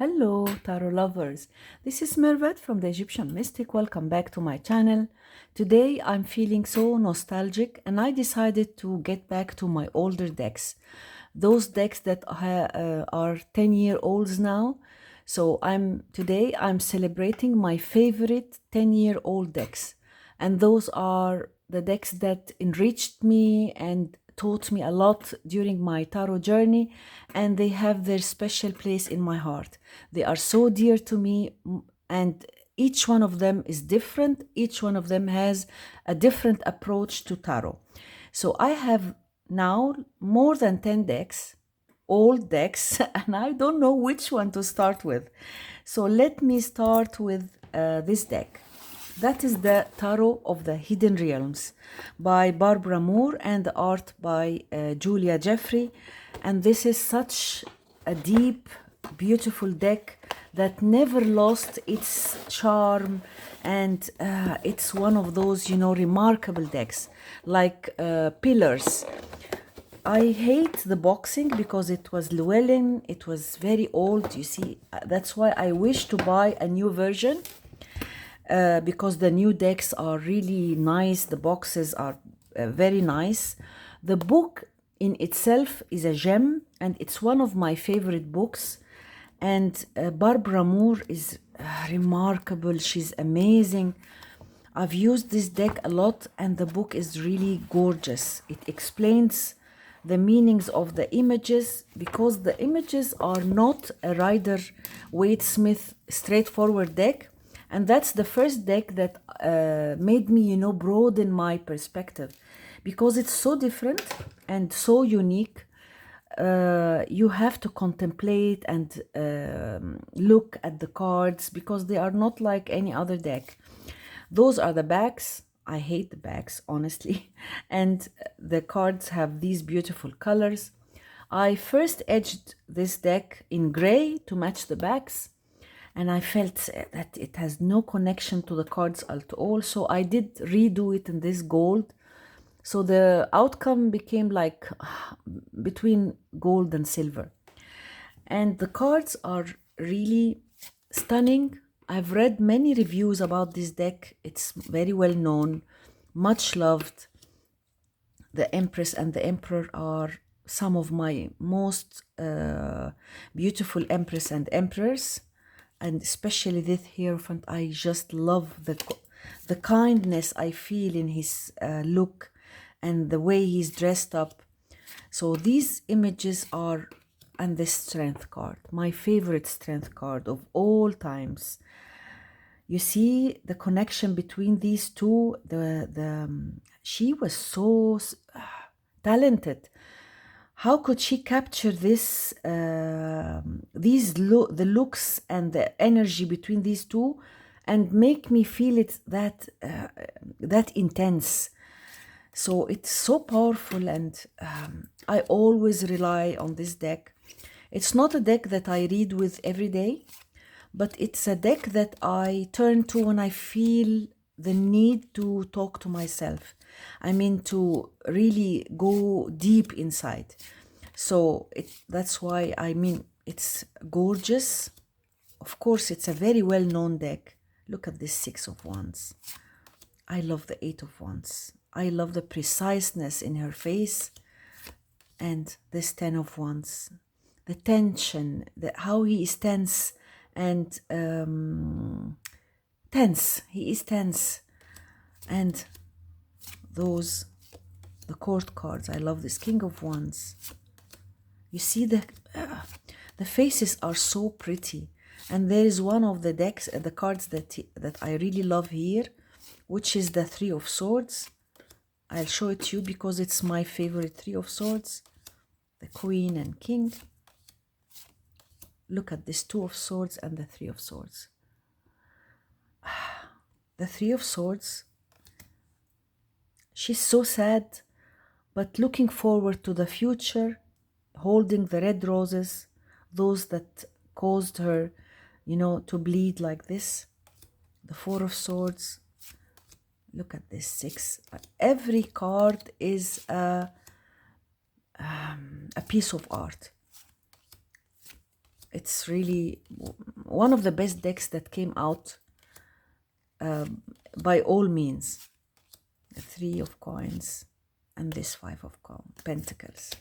Hello, tarot lovers. This is Mervet from the Egyptian Mystic. Welcome back to my channel. Today I'm feeling so nostalgic and I decided to get back to my older decks. Those decks that are 10-year-olds now. So today I'm celebrating my favorite 10-year-old decks. And those are the decks that enriched me and taught me a lot during my tarot journey, and they have their special place in my heart. They are so dear to me, and each one of them is different. Each one of them has a different approach to tarot. So I have now more than 10 decks, old decks, and I don't know which one to start with. So let me start with this deck. That is the Tarot of the Hidden Realms by Barbara Moore and the art by Julia Jeffrey. And this is such a deep, beautiful deck that never lost its charm. And it's one of those, remarkable decks, like pillars. I hate the boxing because it was Llewellyn. It was very old, you see. That's why I wish to buy a new version. Because the new decks are really nice. The boxes are very nice. The book in itself is a gem, and it's one of my favorite books. And Barbara Moore is remarkable. She's amazing. I've used this deck a lot, and the book is really gorgeous. It explains the meanings of the images, because the images are not a Rider-Waite-Smith straightforward deck. And that's the first deck that made me, broaden my perspective, because it's so different and so unique. You have to contemplate and look at the cards, because they are not like any other deck. Those are the backs. I hate the backs, honestly. And the cards have these beautiful colors. I first edged this deck in gray to match the backs, and I felt that it has no connection to the cards at all. So I did redo it in this gold. So the outcome became like between gold and silver. And the cards are really stunning. I've read many reviews about this deck. It's very well known, much loved. The Empress and the Emperor are some of my most beautiful Empress and Emperors. And especially this Hierophant, I just love the kindness I feel in his look and the way he's dressed up. So these images are, and the Strength card, my favorite Strength card of all times. You see the connection between these two. She was so talented. How could she capture this, the looks and the energy between these two, and make me feel it that intense? So it's so powerful, and I always rely on this deck. It's not a deck that I read with every day, but it's a deck that I turn to when I feel the need to talk to myself. I mean, to really go deep inside. So that's why, it's gorgeous. Of course, it's a very well-known deck. Look at this Six of Wands. I love the Eight of Wands. I love the preciseness in her face. And this Ten of Wands. The tension, how he is tense and tense. He is tense. And the court cards. I love this King of Wands. You see the faces are so pretty. And there is one of the decks, the cards that I really love here, which is the Three of Swords. I'll show it to you because it's my favorite Three of Swords. The Queen and King. Look at this Two of Swords and the Three of Swords. The Three of Swords. She's so sad, but looking forward to the future, holding the red roses, those that caused her, to bleed like this. The Four of Swords. Look at this Six. Every card is a piece of art. It's really one of the best decks that came out by all means. The 3 of coins and this 5 of pentacles.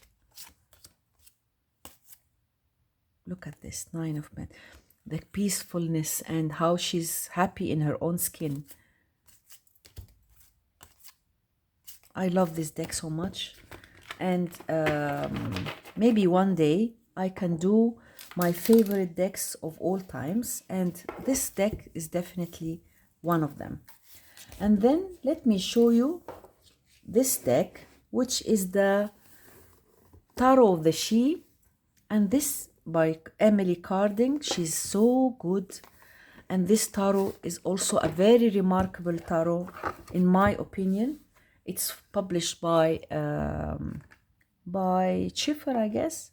Look at this 9 of pentacles. The peacefulness and how she's happy in her own skin. I love this deck so much. And maybe one day I can do my favorite decks of all times. And this deck is definitely one of them. And then let me show you this deck, which is the Tarot of the She. And this by Emily Carding. She's so good. And this tarot is also a very remarkable tarot, in my opinion. It's published by Schiffer, I guess.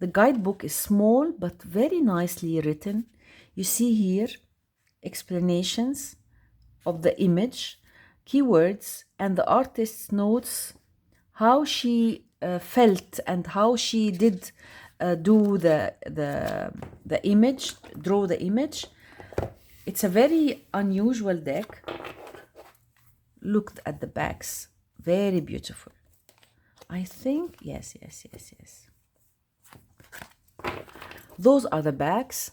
The guidebook is small but very nicely written. You see here explanations of the image, keywords, and the artist's notes, how she felt and how she did do the image, draw the image. It's a very unusual deck. Look at the backs, very beautiful. I think, yes. Those are the backs.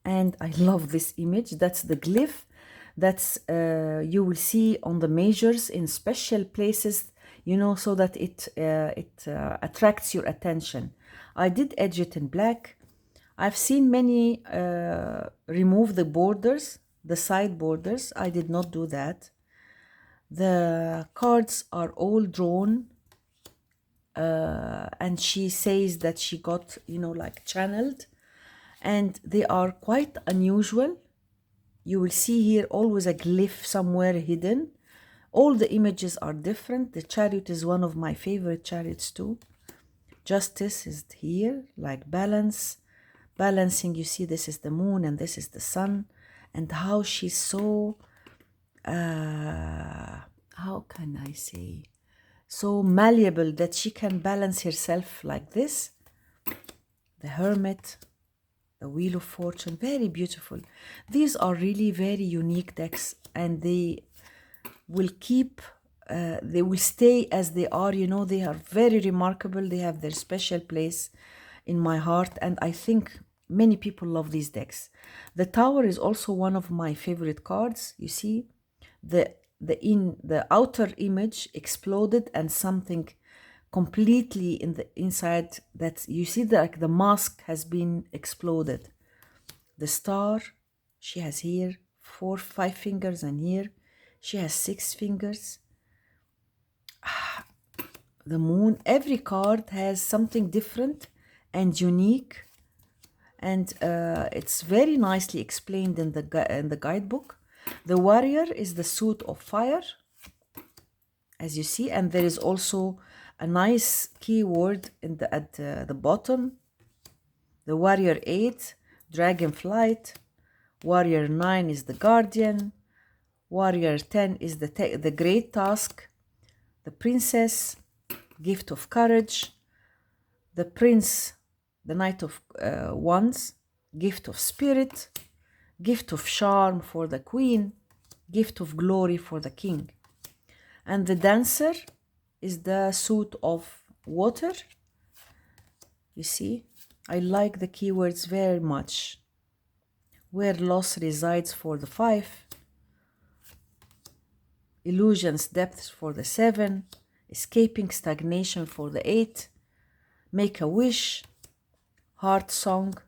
And I love this image. That's the glyph. That's you will see on the measures in special places, you know, so that it attracts your attention. I did edge it in black. I've seen many remove the borders, the side borders. I did not do that. The cards are all drawn, and she says that she got, you know, like channeled, and they are quite unusual. You will see here always a glyph somewhere hidden. All the images are different. The chariot is one of my favorite chariots too. Justice is here, like balance. Balancing, you see this is the moon and this is the sun. And how she's so, how can I say, so malleable that she can balance herself like this. The Hermit, the Wheel of Fortune, very beautiful. These are really very unique decks, and they will keep, they will stay as they are, you know. They are very remarkable. They have their special place in my heart, and I think many people love these decks. The Tower is also one of my favorite cards. You see, the outer image exploded and something completely in the inside, that you see that like the mask has been exploded. The Star, she has here 4, 5 fingers, and here she has 6 fingers. The Moon, every card has something different and unique, and it's very nicely explained in the guidebook. The Warrior is the suit of fire, as you see, and there is also a nice keyword in at the bottom. The Warrior 8, Dragon Flight. Warrior 9 is the Guardian. Warrior 10 is the Great Task. The Princess, Gift of Courage. The Prince, the Knight of Wands, Gift of Spirit. Gift of Charm for the Queen. Gift of Glory for the King. And the Dancer is the suit of water. You see, I like the keywords very much. Where loss resides for the 5. Illusions depth for the 7. Escaping stagnation for the 8. Make a wish. Heart song.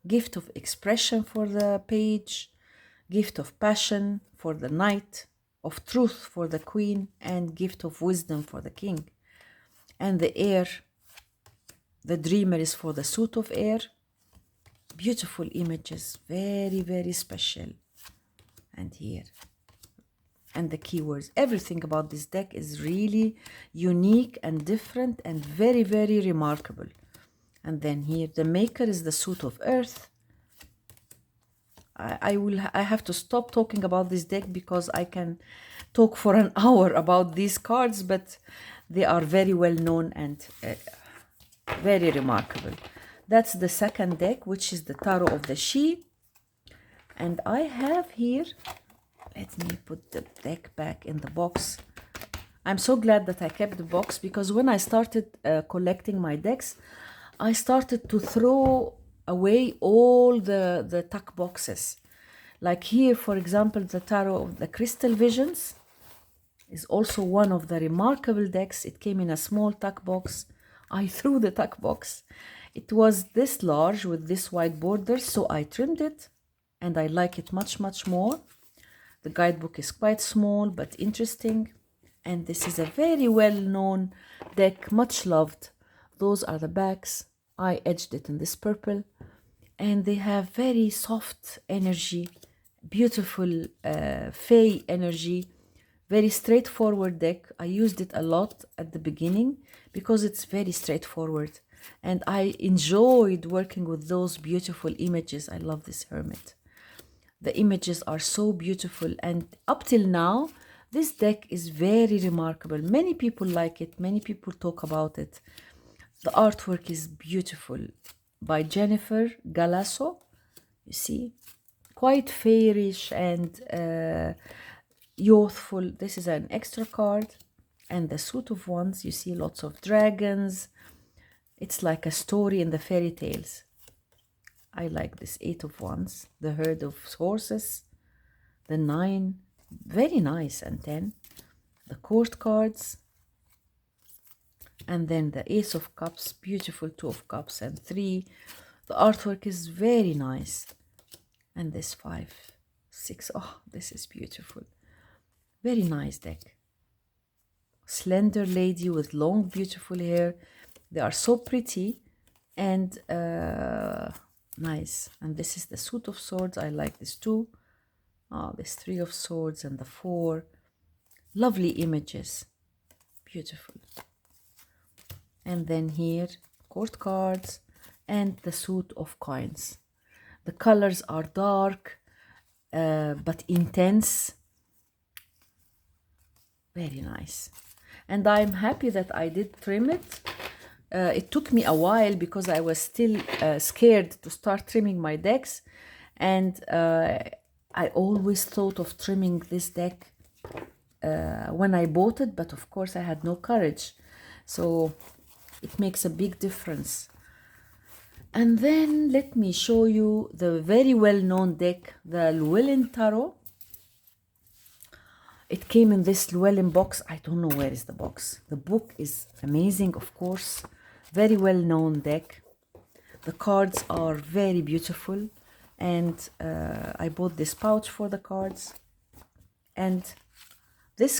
Gift of expression for the page. Gift of passion for the knight. Of truth for the queen, and gift of wisdom for the king. And the air, the dreamer is for the suit of air. Beautiful images, very, very special. And here, and the keywords, everything about this deck is really unique and different and very, very remarkable. And then here, the Maker is the suit of earth. I have to stop talking about this deck because I can talk for an hour about these cards, but they are very well known and very remarkable. That's the second deck, which is the Tarot of the She. And I have here, let me put the deck back in the box. I'm so glad that I kept the box, because when I started collecting my decks, I started to throw away all the tuck boxes. Like here, for example, the Tarot of the Crystal Visions is also one of the remarkable decks. It came in a small tuck box. I threw the tuck box. It was this large with this white border, so I trimmed it, and I like it much, much more. The guidebook is quite small but interesting, and this is a very well-known deck, much loved. Those are the backs. I edged it in this purple, and they have very soft energy, beautiful fey energy, very straightforward deck. I used it a lot at the beginning because it's very straightforward, and I enjoyed working with those beautiful images. I love this hermit. The images are so beautiful, and up till now, this deck is very remarkable. Many people like it. Many people talk about it. The artwork is beautiful, by Jennifer Galasso. You see, quite fairish and youthful. This is an extra card. And the suit of wands, you see lots of dragons. It's like a story in the fairy tales. I like this 8 of wands, the herd of horses, the 9, very nice, and 10, the court cards, and then the ace of cups, beautiful 2 of cups, and 3. The artwork is very nice. And this 5, 6, oh, this is beautiful. Very nice deck. Slender lady with long, beautiful hair. They are so pretty and nice. And this is the suit of swords. I like this too. Oh, this 3 of swords and the 4. Lovely images. Beautiful. And then here, court cards and the suit of coins. The colors are dark but intense. Very nice. And I'm happy that I did trim it. It took me a while because I was still scared to start trimming my decks. And I always thought of trimming this deck when I bought it, but of course I had no courage. So it makes a big difference. And then let me show you the very well-known deck, the Llewellyn Tarot. It came in this Llewellyn box. I don't know where is the box. The book is amazing, of course. Very well-known deck. The cards are very beautiful. And I bought this pouch for the cards. And this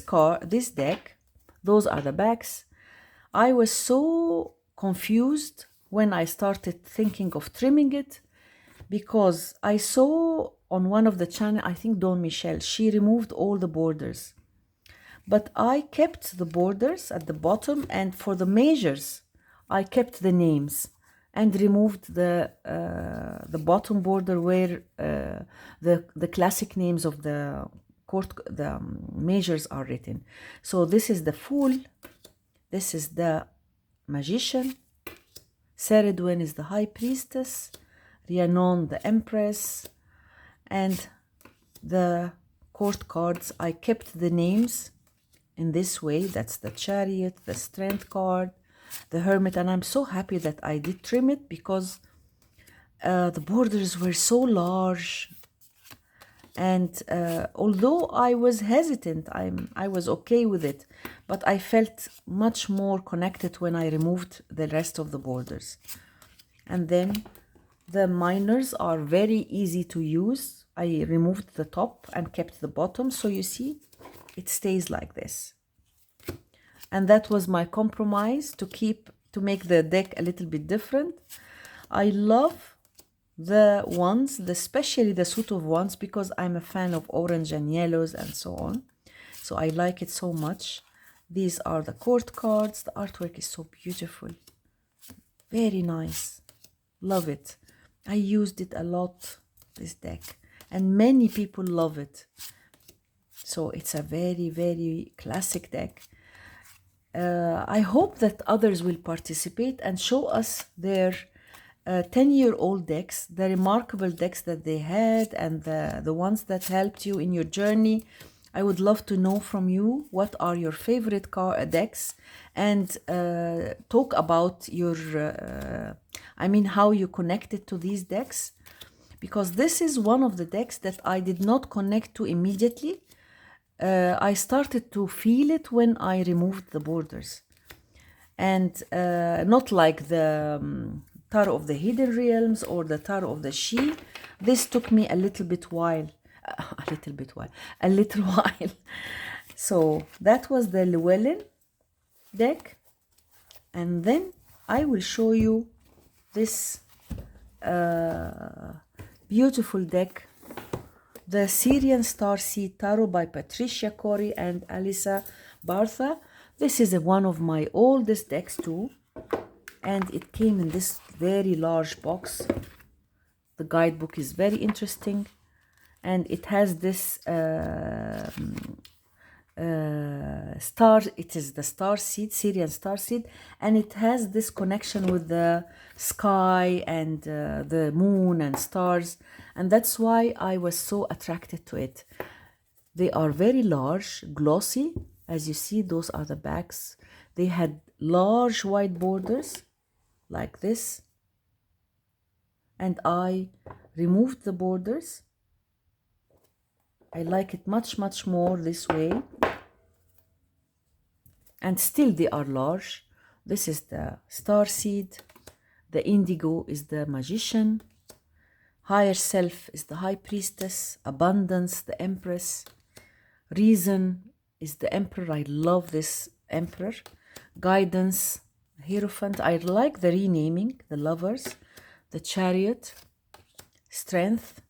deck, those are the backs. I was so confused when I started thinking of trimming it, because I saw on one of the channel, I think Dawn Michelle, she removed all the borders. But I kept the borders at the bottom, and for the measures, I kept the names and removed the bottom border where the classic names of the measures are written. So this is the Fool, this is the Magician, Ceridwen is the High Priestess, Rhiannon the Empress, and the court cards, I kept the names in this way. That's the Chariot, the Strength card, the Hermit, and I'm so happy that I did trim it because the borders were so large. And although I was hesitant, I was okay with it, but I felt much more connected when I removed the rest of the borders. And then the minors are very easy to use. I removed the top and kept the bottom, so you see, it stays like this. And that was my compromise to make the deck a little bit different. I love the wands, especially the suit of wands, because I'm a fan of orange and yellows and so on. So I like it so much. These are the court cards. The artwork is so beautiful. Very nice. Love it. I used it a lot, this deck. And many people love it. So it's a very, very classic deck. I hope that others will participate and show us their 10-year-old decks, the remarkable decks that they had, and the ones that helped you in your journey. I would love to know from you what are your favorite decks, and talk about your, how you connected to these decks, because this is one of the decks that I did not connect to immediately. I started to feel it when I removed the borders, and not like the Tarot of the Hidden Realms or the Tarot of the She. This took me a little while. So that was the Llewellyn deck, and then I will show you this beautiful deck, the Sirian Starseed Tarot by Patricia Corey and Alisa Bartha. This is one of my oldest decks too, and it came in this very large box. The guidebook is very interesting, and it has this star. It is the Starseed, Sirian Starseed, and it has this connection with the sky and the moon and stars, and that's why I was so attracted to it. They are very large, glossy. As you see, those are the backs. They had large white borders like this, and I removed the borders. I like it much more this way, and still they are large. This is the Starseed, the Indigo is the Magician, Higher Self is the High Priestess, Abundance the Empress, Reason is the Emperor. I love this Emperor. Guidance, Hierophant. I like the renaming, the Lovers, the Chariot, Strength,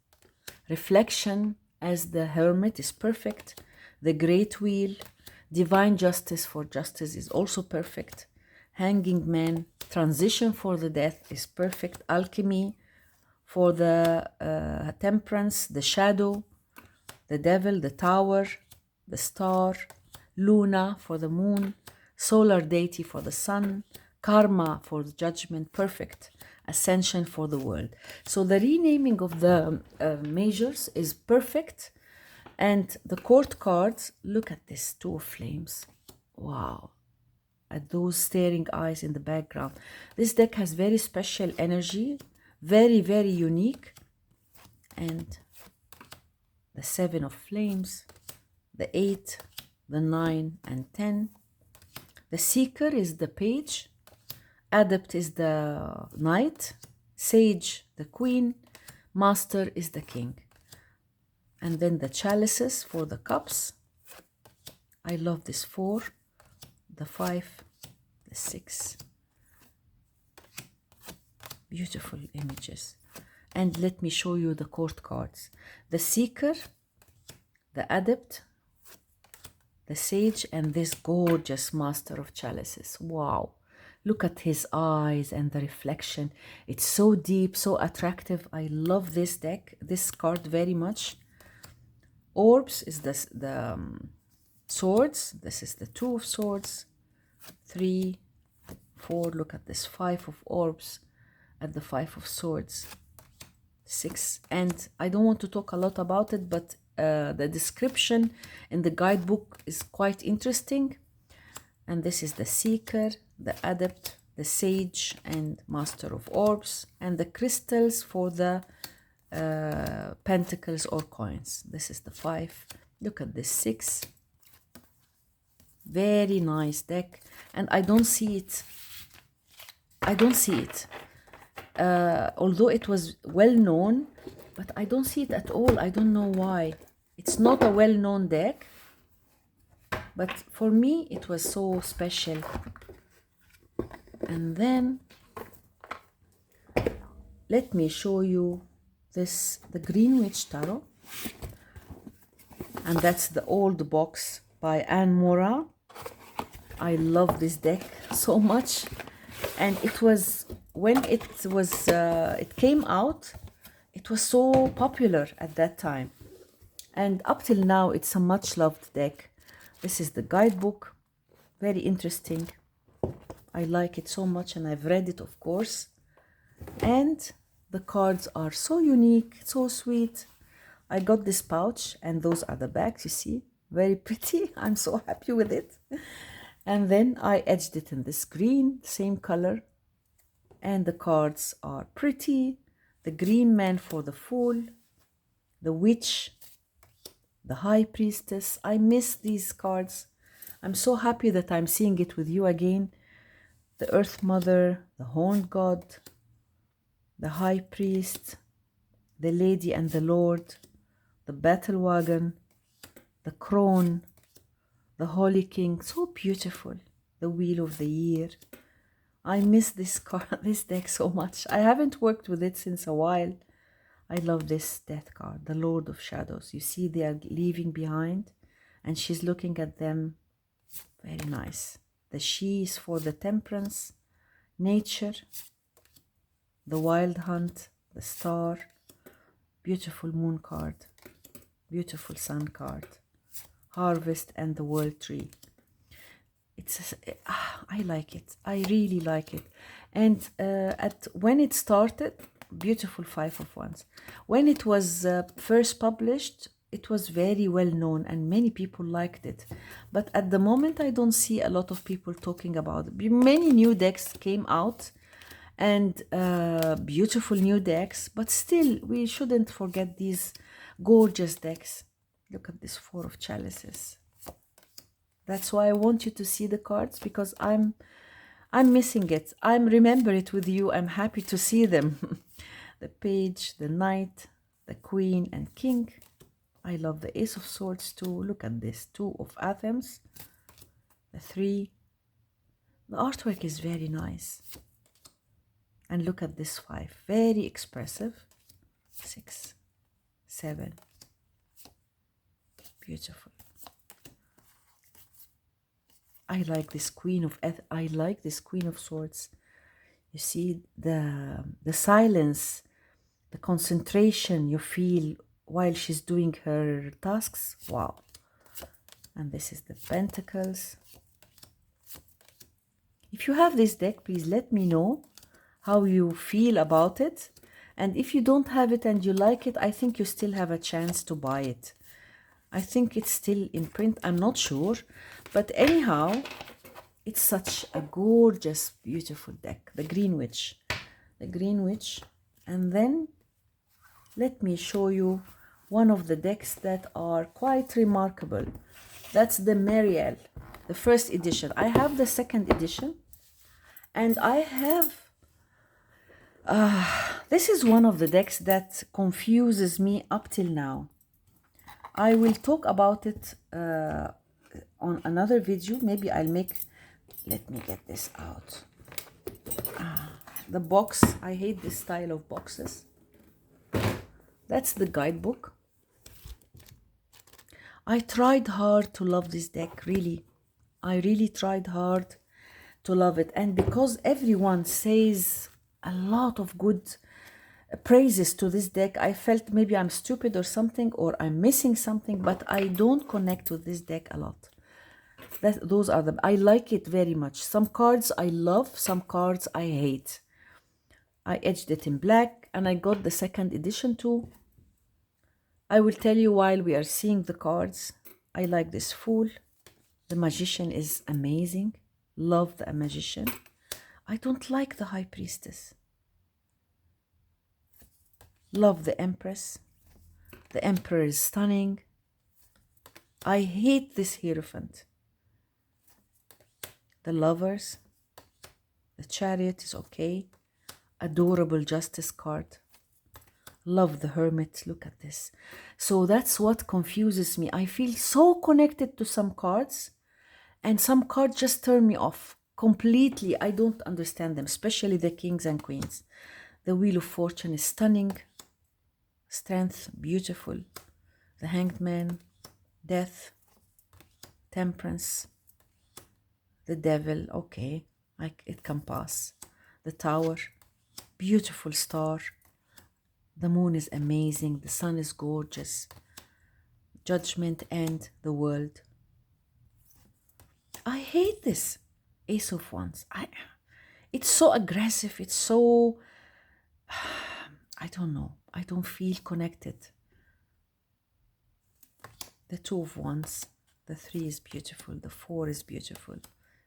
Reflection as the Hermit is perfect, the Great Wheel, Divine Justice for Justice is also perfect, Hanging Man, Transition for the Death is perfect, Alchemy for the Temperance, the Shadow, the Devil, the Tower, the Star, Luna for the Moon, Solar Deity for the Sun, Karma for the Judgment, perfect, Ascension for the World. So the renaming of the measures is perfect. And the court cards, look at this, Two of Flames. Wow. At those staring eyes in the background. This deck has very special energy, very unique. And the Seven of Flames, the 8, the 9 and 10. The Seeker is the Page, Adept is the Knight, Sage the Queen, Master is the King. And then the Chalices for the Cups. I love this 4, the 5, the 6. Beautiful images. And let me show you the court cards. The Seeker, the Adept, the Sage, and this gorgeous Master of Chalices. Wow. Look at his eyes and the reflection. It's so deep, so attractive. I love this deck, this card very much. Orbs is the Swords. This is the 2 of Swords. 3, 4. Look at this 5 of Orbs and the 5 of Swords. 6. And I don't want to talk a lot about it, but the description in the guidebook is quite interesting. And this is the Seeker, the Adept, the Sage, and Master of Orbs, and the crystals for the pentacles or coins. This is the 5. Look at this 6. Very nice deck, and I don't see it. Although it was well known, but I don't see it at all. I don't know why. It's not a well-known deck, but for me it was so special. And then let me show you this, the Greenwich Tarot, and that's the old box by Anne Mora. I love this deck so much, and it was when it came out, it was so popular at that time, and up till now it's a much loved deck. This is the guidebook, very interesting. I like it so much, and I've read it, of course. And the cards are so unique, so sweet. I got this pouch, and those are the bags, you see. Very pretty. I'm so happy with it. And then I edged it in this green, same color. And the cards are pretty. The green man for the fool, the witch, the high priestess. I miss these cards. I'm so happy that I'm seeing it with you again. The earth mother, the horned god, the high priest, the lady and the lord, the battle wagon, the crone, the holy king. So beautiful. The wheel of the year. I miss this card, this deck so much. I haven't worked with it since a while. I love this death card, the Lord of Shadows. You see they are leaving behind and she's looking at them. Very nice. The she is for the temperance, nature, the wild hunt, the star, beautiful moon card, beautiful sun card, harvest and the world tree. I like it. I really like it. And when it started, beautiful Five of Wands. When it was first published, it was very well known and many people liked it. But at the moment, I don't see a lot of people talking about it. Many new decks came out and beautiful new decks, but still, we shouldn't forget these gorgeous decks. Look at this Four of Chalices. That's why I want you to see the cards, because I'm missing it. I'm remember it with you. I'm happy to see them. The page, the knight, the queen and king. I love the Ace of Swords too. Look at this. Two of Athens. The three. The artwork is very nice. And look at this five. Very expressive. 6, 7. Beautiful. I like this Queen of Swords. You see the silence, the concentration you feel while she's doing her tasks. Wow. And this is the Pentacles. If you have this deck, please let me know how you feel about it. And if you don't have it and you like it, I think you still have a chance to buy it. I think it's still in print. I'm not sure. But anyhow, it's such a gorgeous, beautiful deck. The Green Witch. The Green Witch. And then let me show you one of the decks that are quite remarkable. That's the Mariel, the first edition. I have the second edition. And I have... this is one of the decks that confuses me up till now. I will talk about it on another video. Maybe I'll make... Let me get this out. The box. I hate this style of boxes. That's the guidebook. I tried hard to love this deck, really. I really tried hard to love it. And because everyone says a lot of good praises to this deck, I felt maybe I'm stupid or something, or I'm missing something, but I don't connect with this deck a lot. Those are I like it very much. Some cards I love, some cards I hate. I edged it in black and I got the second edition too. I will tell you while we are seeing the cards. I like this Fool. The Magician is amazing. Love the Magician. I don't like the High Priestess. Love the Empress. The Emperor is stunning. I hate this Hierophant. The Lovers. The Chariot is okay. Adorable Justice card. Love the Hermit. Look at this. So that's what confuses me. I feel so connected to some cards, and some cards just turn me off completely. I don't understand them, especially the Kings and Queens. The Wheel of Fortune is stunning. Strength, beautiful. The Hanged Man, Death, Temperance. The Devil, okay, it can pass. The Tower, beautiful star. The Moon is amazing. The Sun is gorgeous. Judgment and the World. I hate this Ace of Wands. It's so aggressive. It's so I don't know. I don't feel connected. The Two of Wands, the 3 is beautiful, the 4 is beautiful.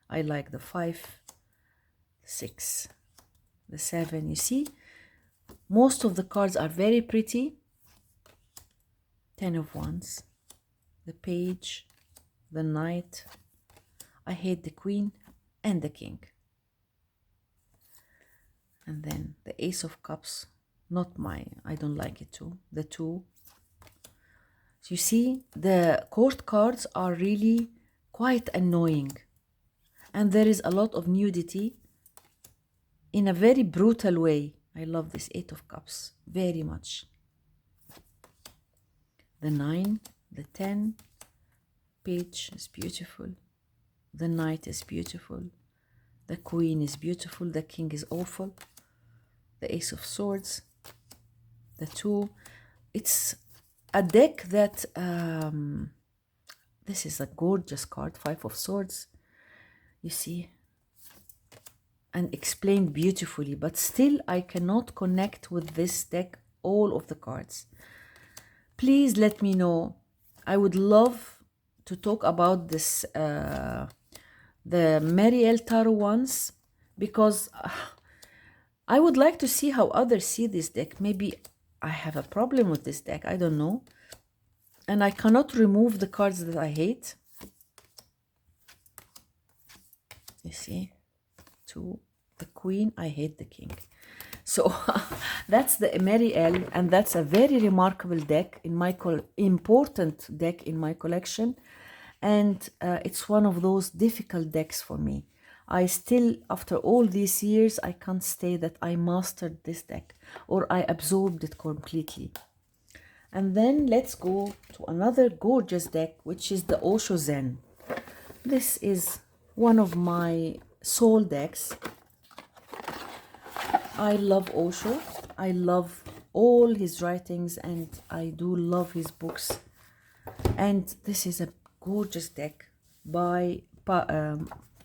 I like the 5, 6, the 7. You see, most of the cards are very pretty. 10 of Wands, the Page, the Knight. I hate the Queen and the King. And then the Ace of Cups, not mine. I don't like it too. The 2. So you see, the court cards are really quite annoying. And there is a lot of nudity in a very brutal way. I love this 8 of Cups very much. The 9, the 10, Page is beautiful. The Knight is beautiful. The Queen is beautiful. The King is awful. The Ace of Swords. The 2. It's a deck that, this is a gorgeous card, 5 of Swords, you see, and explained beautifully, but still I cannot connect with this deck, all of the cards. Please let me know. I would love to talk about this, the Mariel Tarot ones, because I would like to see how others see this deck. Maybe I have a problem with this deck, I don't know. And I cannot remove the cards that I hate. You see, 2, the Queen, I hate the King. So that's the Mariel, and that's a very remarkable deck in my important deck in my collection. And it's one of those difficult decks for me. I still, after all these years, I can't say that I mastered this deck or I absorbed it completely. And then let's go to another gorgeous deck, which is the Osho Zen. This is one of my soul decks. I love Osho. I love all his writings and I do love his books. And this is a gorgeous deck by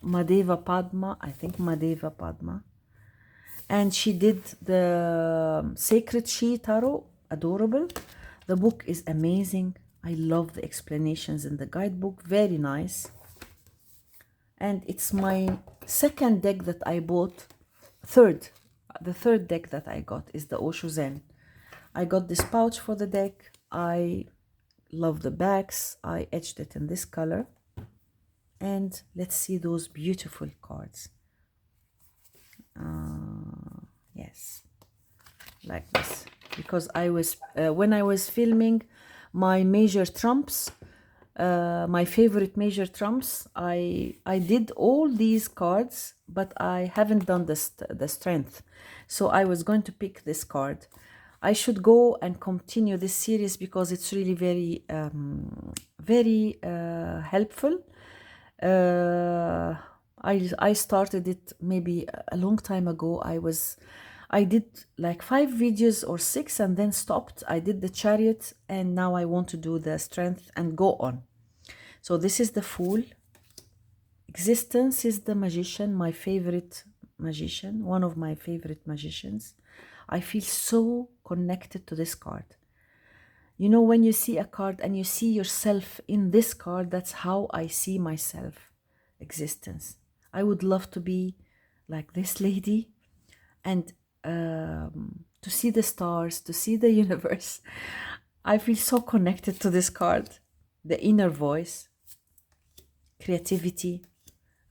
Madeva Padma, I think Madeva Padma. And she did the Sacred She Tarot, adorable. The book is amazing. I love the explanations in the guidebook, very nice. And it's my second deck that I bought, the third deck that I got is the Osho Zen. I got this pouch for the deck. I love the backs. I etched it in this color. And let's see those beautiful cards. Yes, like this. Because I was, when I was filming my major trumps, my favorite major trumps, I did all these cards, but I haven't done the strength. So I was going to pick this card. I should go and continue this series because it's really very, very helpful. I started it maybe a long time ago. I did like 5 videos or 6 and then stopped. I did the Chariot and now I want to do the Strength and go on. So this is the Fool. Existence is the Magician, my favorite magician, one of my favorite magicians. I feel so connected to this card. You know, when you see a card and you see yourself in this card, that's how I see myself. Existence. I would love to be like this lady and to see the stars, to see the universe. I feel so connected to this card. The Inner Voice, creativity,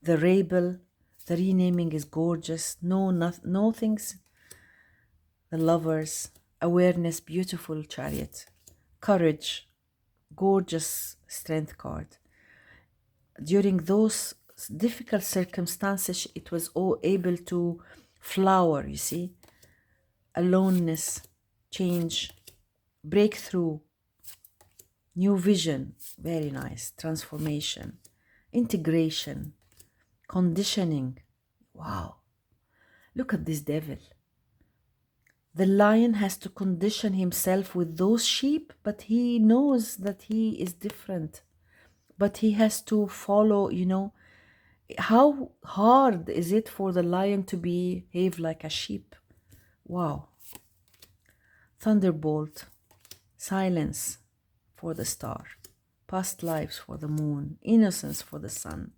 the Rebel, the renaming is gorgeous. No things. The Lovers, awareness, beautiful Chariot, courage, gorgeous Strength card. During those difficult circumstances, it was all able to flower, you see. Aloneness, change, breakthrough, new vision, very nice, transformation, integration, conditioning. Wow, look at this Devil. The lion has to condition himself with those sheep, but he knows that he is different. But he has to follow, you know, how hard is it for the lion to behave like a sheep? Wow. Thunderbolt, silence for the star, past lives for the moon, innocence for the sun,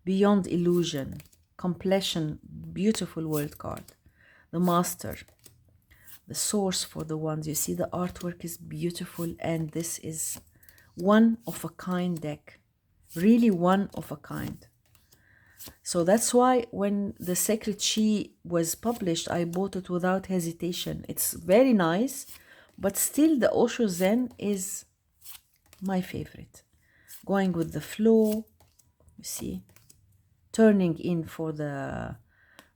beyond illusion, completion, beautiful world card, the master, the source for the ones. You see the artwork is beautiful, and this is one of a kind deck, really one of a kind. So that's why when the Sacred She was published, I bought it without hesitation. It's very nice, but still the Osho Zen is my favorite. Going with the flow, you see, turning in for the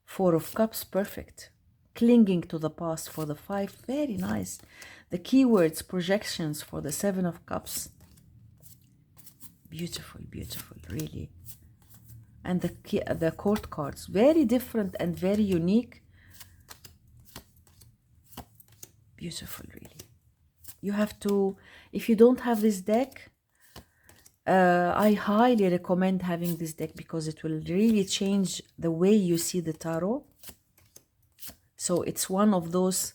Four of Cups, perfect. Clinging to the past for the 5, very nice. The keywords, projections for the 7 of Cups, beautiful, beautiful, really. And the court cards, very different and very unique. Beautiful, really. You have to, if you don't have this deck, I highly recommend having this deck because it will really change the way you see the tarot. So it's one of those.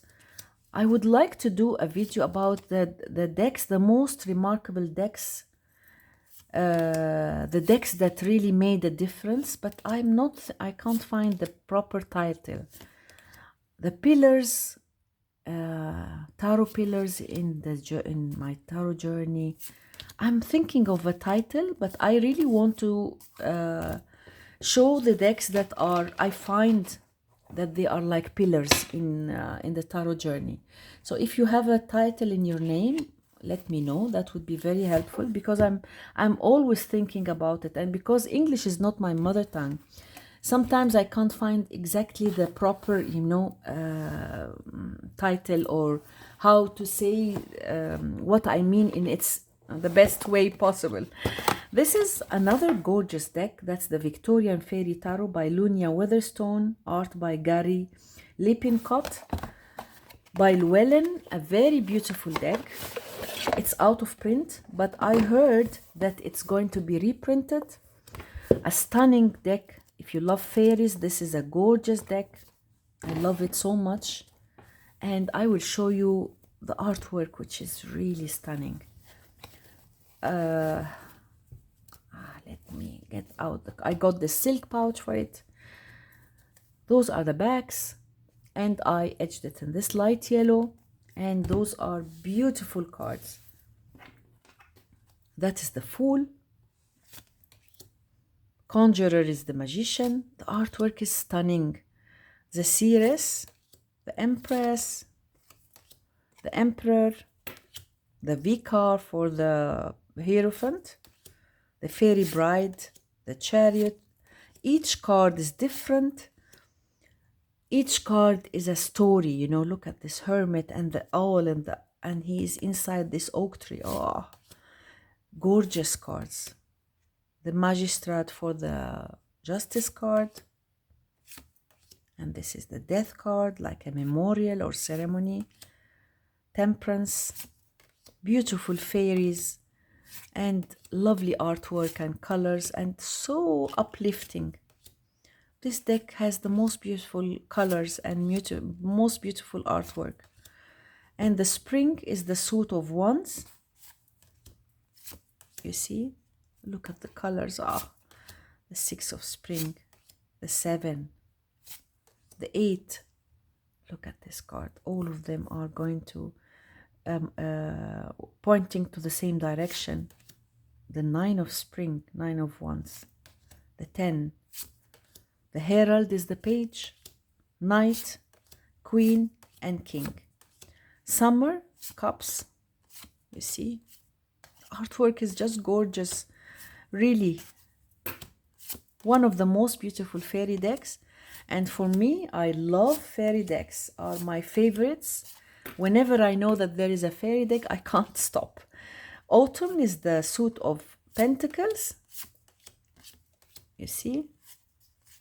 I would like to do a video about the decks, the most remarkable decks, the decks that really made a difference, but I can't find the proper title. The pillars, tarot pillars in my tarot journey. I'm thinking of a title, but I really want to show the decks that are, I find that they are like pillars in the tarot journey. So if you have a title in your name, let me know. That would be very helpful, because I'm always thinking about it, and because English is not my mother tongue, sometimes I can't find exactly the proper, title, or how to say what I mean in its the best way possible. This is another gorgeous deck. That's the Victorian Fairy Tarot by Lunia Weatherstone, art by Gary Lippincott, by Llewellyn. A very beautiful deck. It's out of print, but I heard that it's going to be reprinted. A stunning deck. If you love fairies, this is a gorgeous deck. I love it so much. And I will show you the artwork, which is really stunning. Let me get out. I got the silk pouch for it. Those are the backs, and I etched it in this light yellow, and those are beautiful cards. That is the Fool. Conjurer is the Magician. The artwork is stunning. The Seeress, the Empress, the Emperor, the Vicar for the Hierophant, the Fairy Bride, the Chariot. Each card is different. Each card is a story, Look at this Hermit and the Owl, and he is inside this oak tree. Oh, gorgeous cards. The Magistrate for the Justice card. And this is the Death card, like a memorial or ceremony. Temperance. Beautiful fairies. And lovely artwork and colors, and so uplifting. This deck has the most beautiful colors and most beautiful artwork. And the Spring is the Suit of Wands. You see? Look at the colors. The 6 of Spring, the 7, the 8. Look at this card. All of them are going to pointing to the same direction. The 9 of Spring, 9 of Wands, the 10. The Herald is the Page, Knight, Queen, and King. Summer, Cups. You see? Artwork is just gorgeous. Really. One of the most beautiful fairy decks. And for me, I love fairy decks. Are my favorites. Whenever I know that there is a fairy deck, I can't stop. Autumn is the Suit of Pentacles. You see?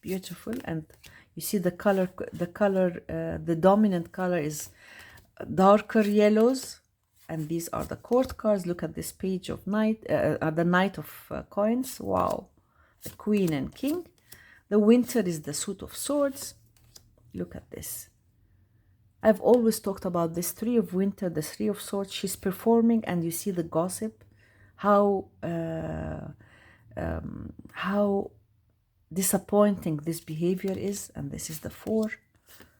Beautiful. And you see the color, the dominant color is darker yellows. And these are the court cards. Look at this Page of Knight, the Knight of Coins. Wow. The Queen and King. The Winter is the Suit of Swords. Look at this. I've always talked about this Three of Winter, the Three of Swords. She's performing, and you see the gossip, how disappointing this behavior is. And this is the 4,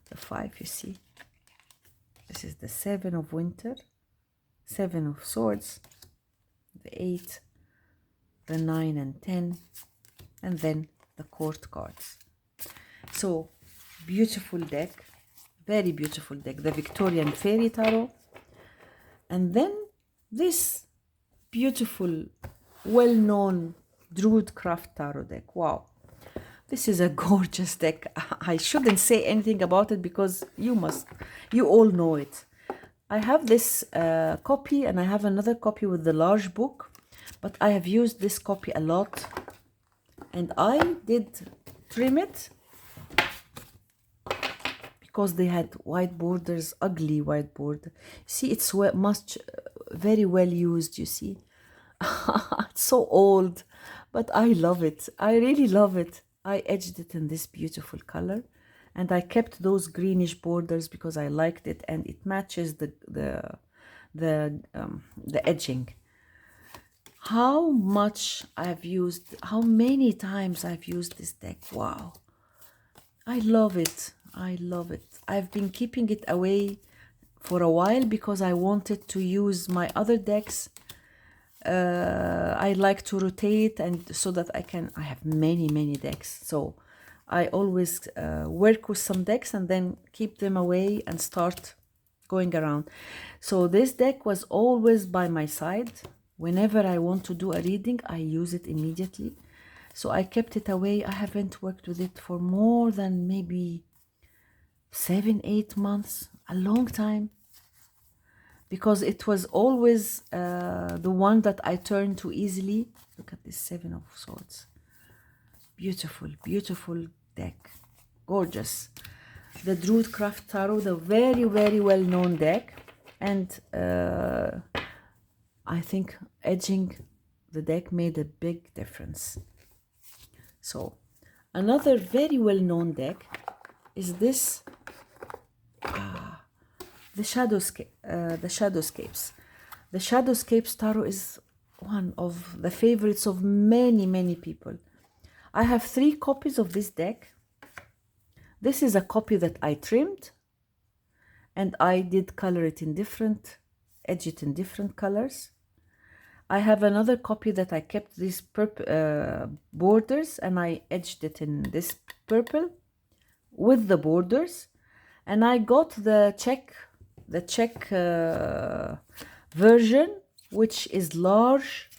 the 5, you see. This is the 7 of Winter, 7 of Swords, the 8, the 9 and 10, and then the Court cards. So, beautiful deck, very beautiful deck, the Victorian Fairy Tarot. And then this beautiful, well-known DruidCraft Tarot deck. Wow, this is a gorgeous deck. I shouldn't say anything about it because you all know it. I have this copy, and I have another copy with the large book, but I have used this copy a lot, and I did trim it because they had white borders, ugly white border. See, it's very well used, you see. It's so old, but I love it. I really love it. I edged it in this beautiful color, and I kept those greenish borders because I liked it, and it matches the edging. How many times I've used this deck. Wow, I love it. I love it. I've been keeping it away for a while because I wanted to use my other decks. I like to rotate, and so that I have many decks. So I always work with some decks and then keep them away and start going around. So this deck was always by my side. Whenever I want to do a reading, I use it immediately. So I kept it away. I haven't worked with it for more than maybe 7-8 months, a long time, because it was always the one that I turned to easily. Look at this 7 of Swords. Beautiful, beautiful deck. Gorgeous. The DruidCraft Tarot, the very well-known deck. And I think edging the deck made a big difference. So, another very well-known deck is this, the Shadowscapes. The Shadowscapes Tarot is one of the favorites of many people. I have 3 copies of this deck. This is a copy that I trimmed, and I did color it in different, edge it in different colors. I have another copy that I kept these borders, and I edged it in this purple with the borders. And I got the Czech version, which is large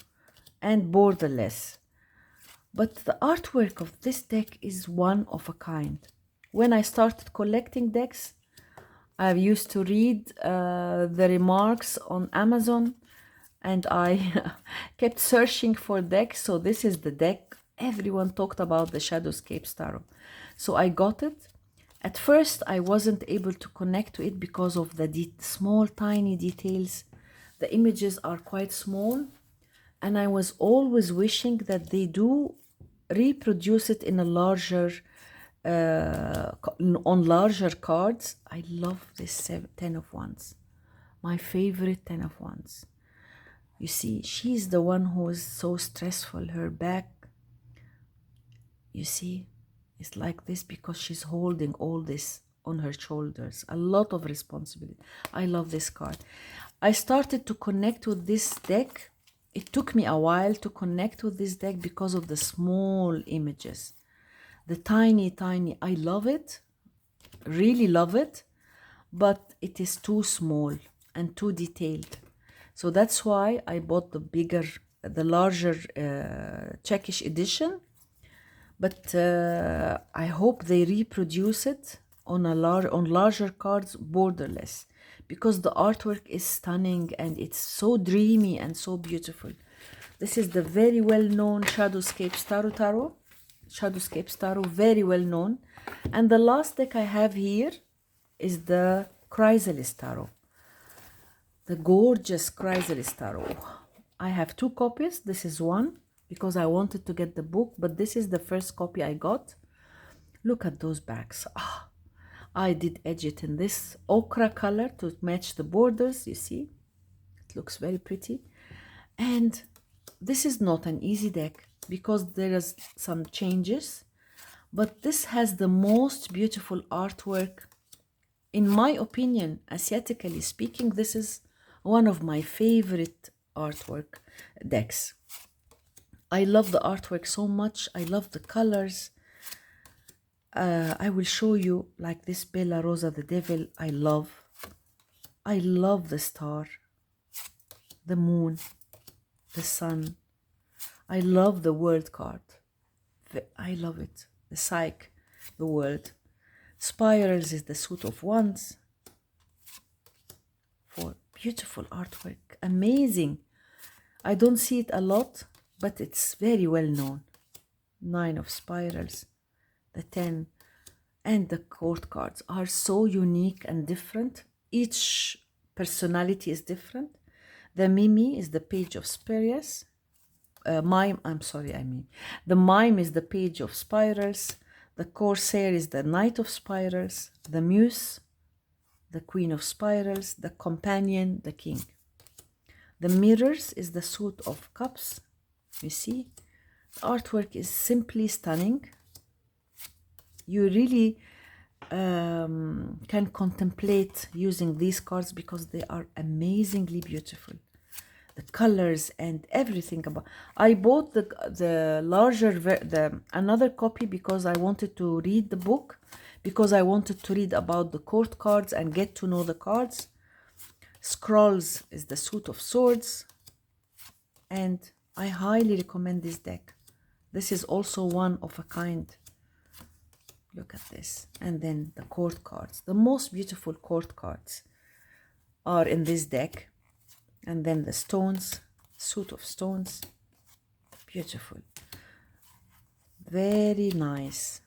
and borderless. But the artwork of this deck is one of a kind. When I started collecting decks, I used to read the remarks on Amazon, and I kept searching for decks. So this is the deck. Everyone talked about the Shadowscapes Tarot. So I got it. At first, I wasn't able to connect to it because of the small, tiny details. The images are quite small, and I was always wishing that they do reproduce it in a larger, on larger cards. I love this 10 of Wands, my favorite 10 of Wands. You see, she's the one who is so stressful. Her back, you see, it's like this because she's holding all this on her shoulders. A lot of responsibility. I love this card. I started to connect with this deck. It took me a while to connect with this deck because of the small images. The tiny, I love it. Really love it. But it is too small and too detailed. So that's why I bought the larger Czechish edition. But I hope they reproduce it on larger cards, borderless, because the artwork is stunning and it's so dreamy and so beautiful. This is the very well-known Shadowscapes Tarot. Shadowscapes Tarot, very well-known. And the last deck I have here is the Krysalis Tarot. The gorgeous Krysalis Tarot. I have 2 copies. This is one, because I wanted to get the book, but this is the first copy I got. Look at those backs. I did edge it in this ochre color to match the borders. You see, it looks very pretty. And this is not an easy deck because there is some changes, but this has the most beautiful artwork. In my opinion, Asiatically speaking, this is one of my favorite artwork decks. I love the artwork so much. I love the colors. I will show you like this Bella Rosa, the devil. I love the star, the moon, the sun. I love the world card. I love it. The psyche, the world. Spirals is the suit of wands. For beautiful artwork. Amazing. I don't see it a lot, but it's very well known. 9 of spirals. The 10 and the court cards are so unique and different. Each personality is different. The Mimi is the page of spirals. The mime is the page of spirals. The corsair is the knight of spirals. The muse, the queen of spirals. The companion, the king. The mirrors is the suit of cups. You see, the artwork is simply stunning. You really can contemplate using these cards because they are amazingly beautiful. The colors and everything about. I bought the larger another copy because I wanted to read the book, because I wanted to read about the court cards and get to know the cards. Scrolls is the suit of swords, and I highly recommend this deck. This is also one of a kind. Look at this. And then the court cards. The most beautiful court cards are in this deck. And then the stones, suit of stones. Beautiful. Very nice.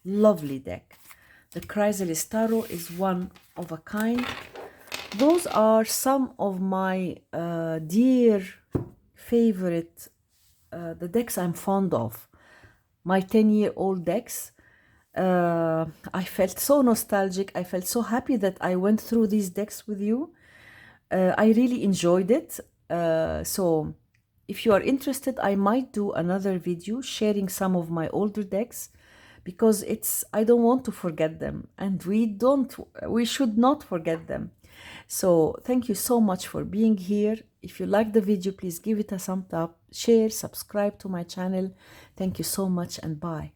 Lovely deck. The Krysalis Tarot is one of a kind. Those are some of my dear favorite, the decks I'm fond of. My 10-year-old decks. I felt so nostalgic. I felt so happy that I went through these decks with you. I really enjoyed it. So if you are interested, I might do another video sharing some of my older decks, because I don't want to forget them, and we should not forget them. So thank you so much for being here. If you like the video, please give it a thumbs up, share, subscribe to my channel. Thank you so much, and bye.